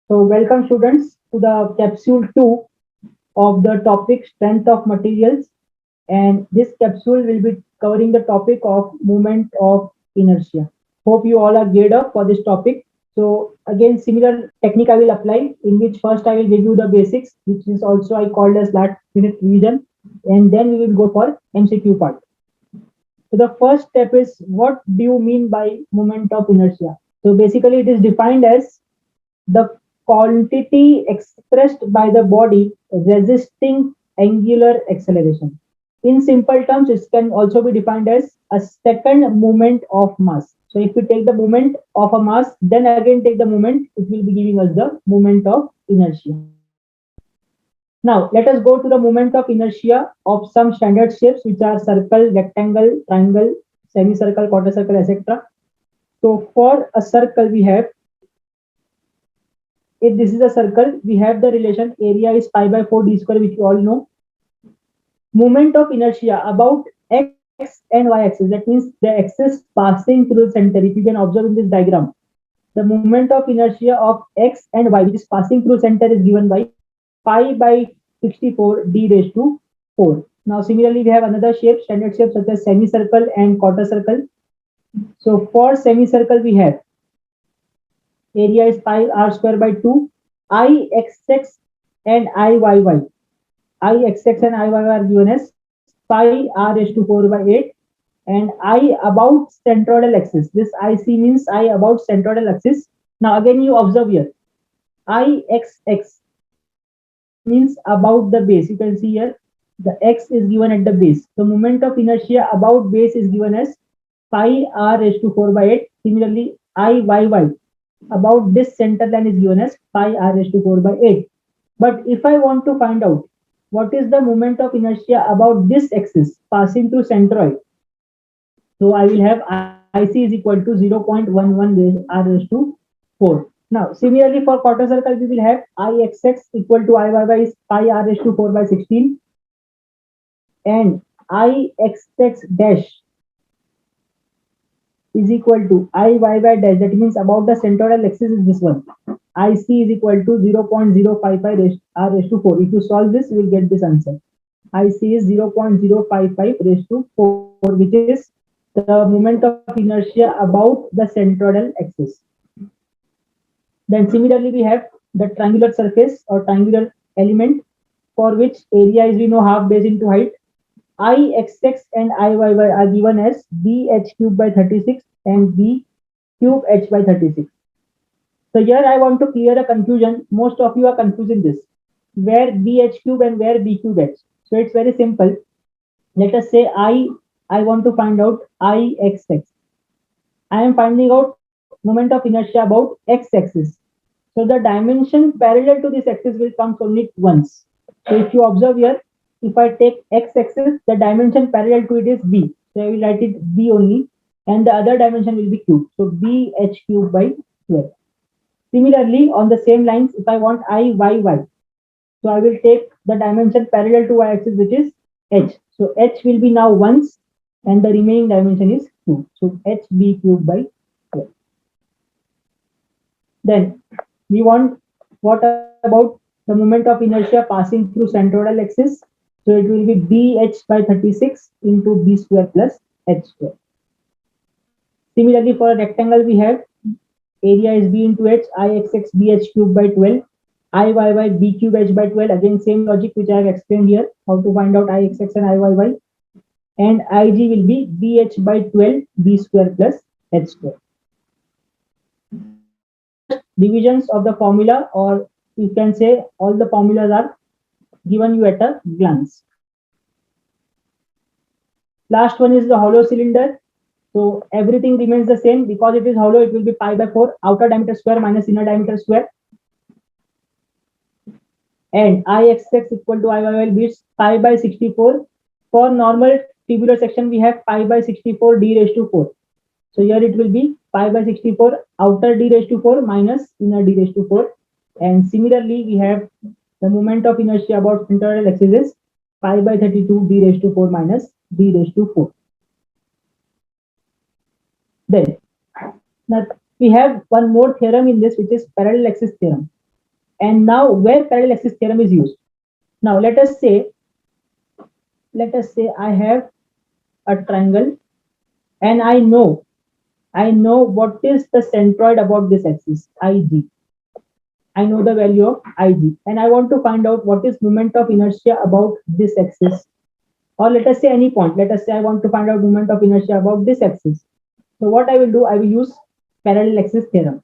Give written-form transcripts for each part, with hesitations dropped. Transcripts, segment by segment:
So, welcome students to the capsule 2 of the topic strength of materials. And this capsule will be covering the topic of moment of inertia. Hope you all are geared up for this topic. So, again, similar technique I will apply, in which first I will give you the basics, which is also I called as last minute revision, and then we will go for MCQ part. So the first step is, what do you mean by moment of inertia? So basically it is defined as the quantity expressed by the body resisting angular acceleration. In simple terms, it can also be defined as a second moment of mass. So if we take the moment of a mass, then again take the moment, it will be giving us the moment of inertia. Now let us go to the moment of inertia of some standard shapes, which are circle, rectangle, triangle, semicircle, quarter circle, etc. So for a circle, we have, if this is a circle, we have the relation area is pi by 4 d square, which you all know. Moment of inertia about x and y axis, that means the axis passing through the center. If you can observe in this diagram, the moment of inertia of x and y, which is passing through center, is given by pi by 64 d raised to 4. Now similarly, we have another shape, standard shape, such as semicircle and quarter circle. So for semicircle, we have area is pi r square by 2, I xx and Iyy. I xx and Iyy are given as pi r raised to 4 by 8, and I about centroidal axis. This IC means I about centroidal axis. Now again you observe here, Ixx means about the base. You can see here the x is given at the base. The moment of inertia about base is given as pi r raised to 4 by 8. Similarly, Iyy about this center line is given as pi r raised to 4 by 8. But if I want to find out what is the moment of inertia about this axis passing through centroid, so I will have IC is equal to 0.11 r raised to 4. Now, similarly for quarter circle, we will have Ixx equal to Iyy is pi r raised to 4 by 16, and Ixx dash is equal to Iyy dash. That means about the centroidal axis is this one. IC is equal to 0.055 r raised to 4. If you solve this, you will get this answer. IC is 0.055 raised to 4, which is the moment of inertia about the centroidal axis. Then similarly, we have the triangular surface or triangular element, for which area is, we know, half base into height. Ixx and Iyy are given as bh cube by 36 and b cube h by 36. So here I want to clear a confusion. Most of you are confusing this. Where bh cube and where b cube h? So it's very simple. Let us say I want to find out Ixx. I am finding out moment of inertia about x-axis. So the dimension parallel to this axis will come only once. So if you observe here, if I take x-axis, the dimension parallel to it is b. So I will write it b only, and the other dimension will be cube. So bh cube by 12. Similarly, on the same lines, if I want Iyy, so I will take the dimension parallel to y-axis, which is h. So h will be now once, and the remaining dimension is cube. So hb cube by 12. Then we want, what about the moment of inertia passing through centroidal axis? So it will be bh by 36 into b square plus h square. Similarly, for a rectangle, we have area is b into h, Ixx bh cube by 12, Iyy b cube h by 12. Again, same logic which I have explained here, how to find out Ixx and Iyy. And Ig will be bh by 12 b square plus h square. These are just divisions of the formula, or you can say all the formulas are given you at a glance. Last one is the hollow cylinder. So everything remains the same. Because it is hollow, it will be pi by 4 outer diameter square minus inner diameter square. And Ixx equal to Iyy will be pi by 64. For normal tubular section, we have pi by 64 d raised to 4. So here it will be pi by 64 outer d raised to 4 minus inner d raised to 4. And similarly, we have the moment of inertia about centroidal axis is pi by 32 d raised to 4 minus d raised to 4. Then, now we have one more theorem in this, which is parallel axis theorem. And now where parallel axis theorem is used. Now let us say I have a triangle, and I know what is the centroid about this axis, IG. I know the value of IG, and I want to find out what is moment of inertia about this axis, or let us say any point. Let us say I want to find out moment of inertia about this axis. So what I will do, I will use parallel axis theorem.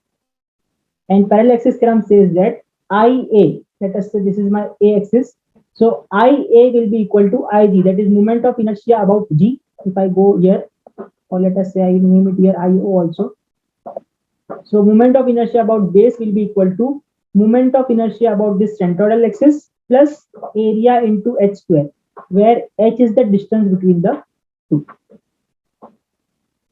And parallel axis theorem says that IA, let us say this is my A axis. So IA will be equal to IG, that is moment of inertia about G. If I go here, or let us say I will name it here IO also. So moment of inertia about base will be equal to moment of inertia about this centroidal axis plus area into h square, where h is the distance between the two.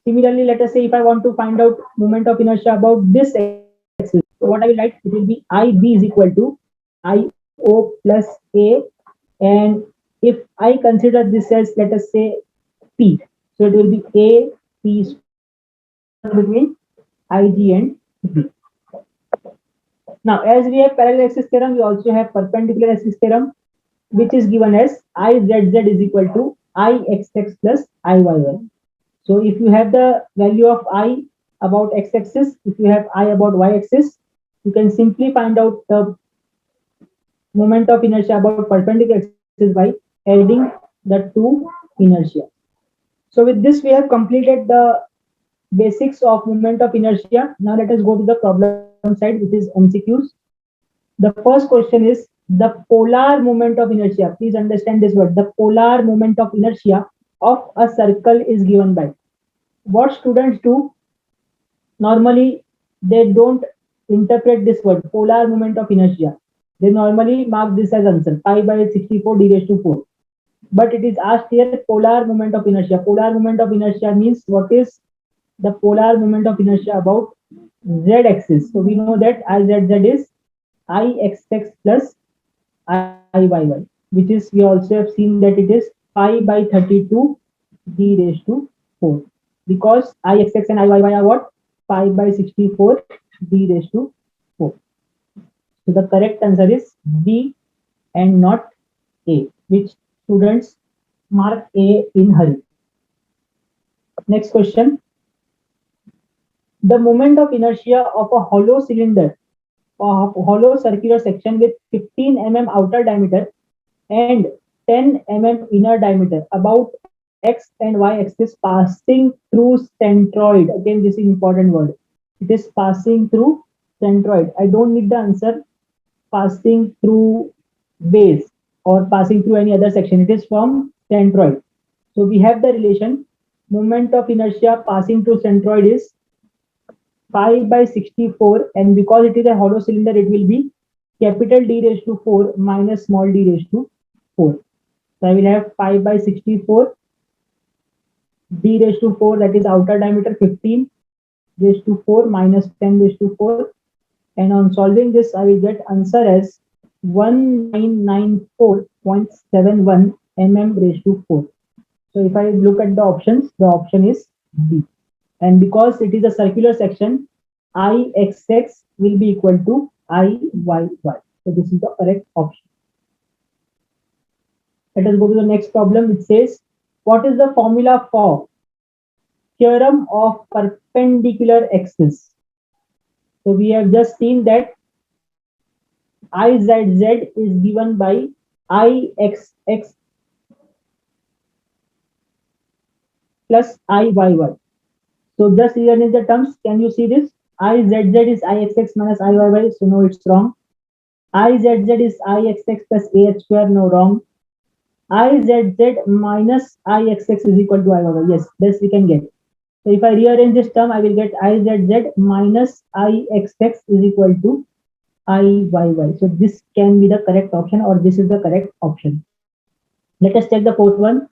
Similarly, let us say if I want to find out moment of inertia about this axis, so what I will write, it will be IB is equal to IO plus A, and if I consider this as, let us say, P, so it will be A P square, that is the distance between IG and B. Now, as we have parallel axis theorem, we also have perpendicular axis theorem, which is given as IZZ is equal to IXX plus IYY. So if you have the value of I about x-axis, if you have I about y-axis, you can simply find out the moment of inertia about perpendicular axis by adding the two inertia. So with this, we have completed the basics of moment of inertia. Now let us go to the problem side, which is MCQs. The first question is the polar moment of inertia. Please understand this word. The polar moment of inertia of a circle is given by. What students do normally, they don't interpret this word polar moment of inertia. They normally mark this as answer pi by 64 d raised to 4. But it is asked here polar moment of inertia. Polar moment of inertia means what is the polar moment of inertia about z axis. So we know that IZZ is IXX plus IYY, which is, we also have seen that it is pi by 32 d raised to 4, because IXX and IYY are what? Pi by 64 d raised to 4. So the correct answer is B and not A, which students mark A in hurry. Next question. The moment of inertia of a hollow cylinder or hollow circular section with 15 mm outer diameter and 10 mm inner diameter about x and y axis passing through centroid. Again, this is important word. It is passing through centroid. I don't need the answer passing through base or passing through any other section. It is from centroid. So we have the relation moment of inertia passing through centroid is pi by 64, and because it is a hollow cylinder, it will be capital D raised to 4 minus small d raised to 4. So I will have pi by 64 d raised to 4, that is outer diameter 15 raised to 4 minus 10 raised to 4, and on solving this I will get answer as 1994.71 mm raised to 4. So if I look at the options, the option is B. And because it is a circular section, IXX will be equal to IYY. So this is the correct option. Let us go to the next problem. It says, what is the formula for theorem of perpendicular axis? So we have just seen that IZZ is given by IXX plus IYY. So just rearrange the terms. Can you see this? IZZ is IXX minus IYY. So no, it's wrong. IZZ is IXX plus AH square. No, wrong. IZZ minus IXX is equal to IYY. Yes, this we can get. So if I rearrange this term, I will get IZZ minus IXX is equal to IYY. So this can be the correct option, or this is the correct option. Let us check the fourth one.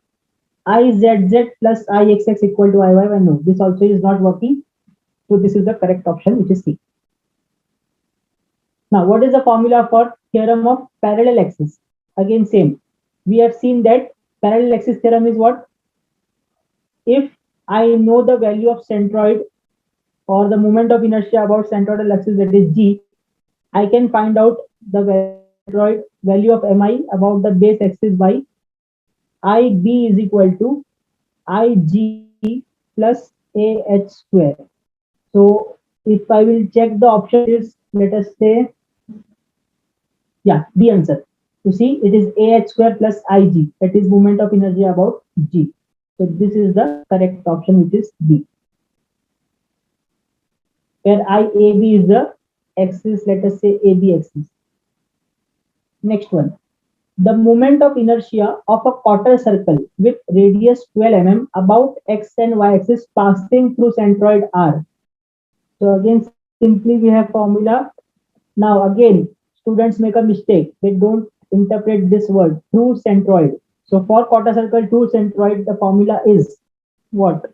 IZZ plus IXX equal to IYY. No, this also is not working. So this is the correct option, which is C. Now, what is the formula for theorem of parallel axis? Again, same. We have seen that parallel axis theorem is what? If I know the value of centroid or the moment of inertia about centroidal axis, that is G, I can find out the centroid value of mi about the base axis by ib is equal to ig plus ah square. So if I will check the option is, let us say, yeah, B answer. You see, it is ah square plus ig. That is moment of inertia about g. So this is the correct option, which is B. Where IAB is the axis, let us say AB axis. Next one. The moment of inertia of a quarter circle with radius 12 mm about x and y axis passing through centroid R. So again, simply we have formula. Now again, students make a mistake. They don't interpret this word through centroid. So for quarter circle through centroid, the formula is what?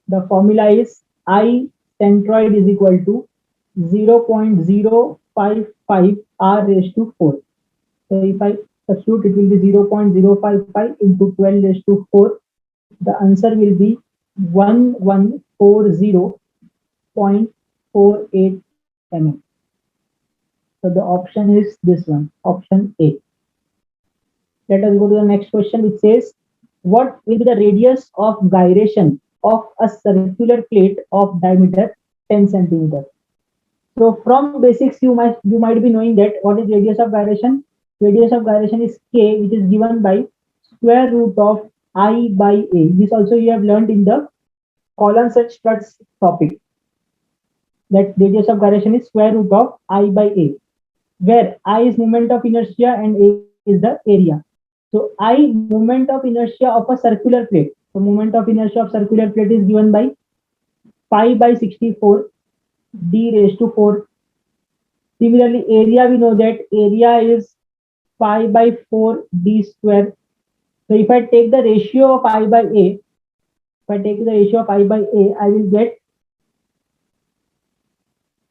The formula is I centroid is equal to 0.055 r raised to 4. So if I substitute, it will be 0.055 into 12 raised to 4. The answer will be 1140.48 mm. So the option is this one, option A. Let us go to the next question, which says, what will be the radius of gyration of a circular plate of diameter 10 centimeter? So from basics, you might be knowing that what is radius of gyration. Radius of gyration is k, which is given by square root of I by a. This also you have learned in the Collins and struts topic. That radius of gyration is square root of I by a, where I is moment of inertia and a is the area. So I moment of inertia of a circular plate. So moment of inertia of circular plate is given by pi by 64 d raised to 4. Similarly, area, we know that area is pi by 4 d square. So if I take the ratio of I by a, if I take the ratio of I by a, I will get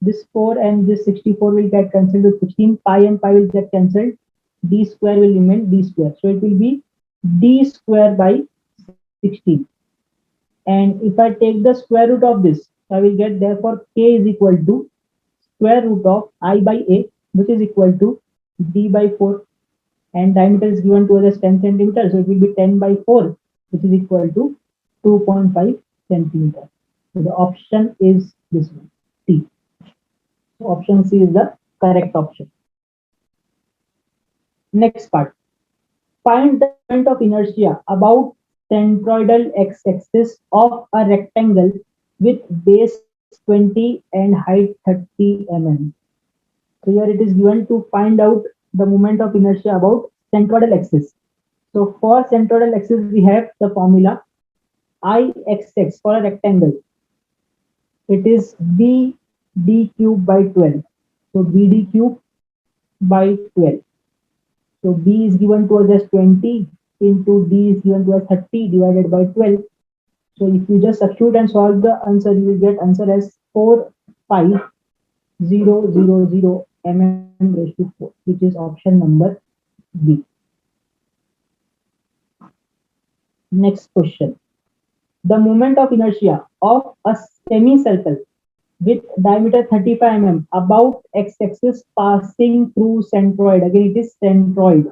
this 4 and this 64 will get cancelled with 16. Pi and pi will get cancelled. D square will remain d square. So it will be d square by 16. And if I take the square root of this, I will get, therefore k is equal to square root of I by a, which is equal to d by 4. And diameter is given to us as 10 centimeters, so it will be 10 by 4, which is equal to 2.5 centimeters. So the option is this one, C. So option C is the correct option. Next part. Find the moment of inertia about centroidal x-axis of a rectangle with base 20 and height 30 mm. So here it is given to find out the moment of inertia about centroidal axis. So for centroidal axis, we have the formula Ixx for a rectangle. It is BD cube by 12. So BD cube by 12. So B is given to us as 20 into D is given to us 30 divided by 12. So if you just substitute and solve the answer, you will get answer as 45000 mm raised to 4, which is option number B. Next question. The moment of inertia of a semicircle with diameter 35 mm about x-axis passing through centroid. Again, it is centroid.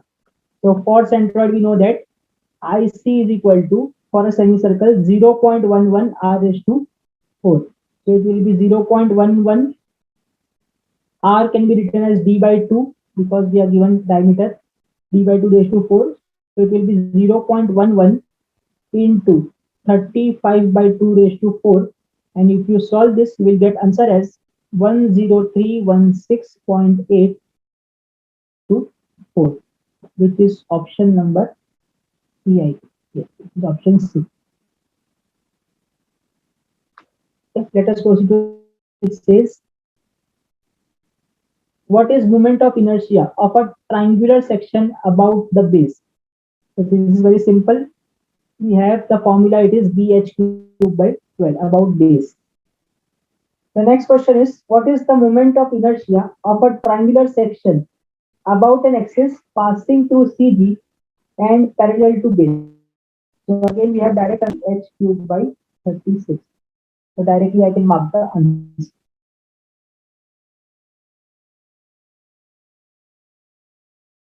So for centroid, we know that IC is equal to, for a semicircle, 0.11 r raised to 4. So it will be 0.11. R can be written as d by 2 because we are given diameter d by 2 raised to 4. So it will be 0.11 into 35 by 2 raised to 4. And if you solve this, you will get answer as 10316.8 to 4, which is option number CI. Yes, it is option C. Let us proceed to it says, what is moment of inertia of a triangular section about the base? So this is very simple. We have the formula, it is BH cube by 12 about base. The next question is, what is the moment of inertia of a triangular section about an axis passing through CG and parallel to base? So again, we have direct h cube by 36. So directly I can mark the answer.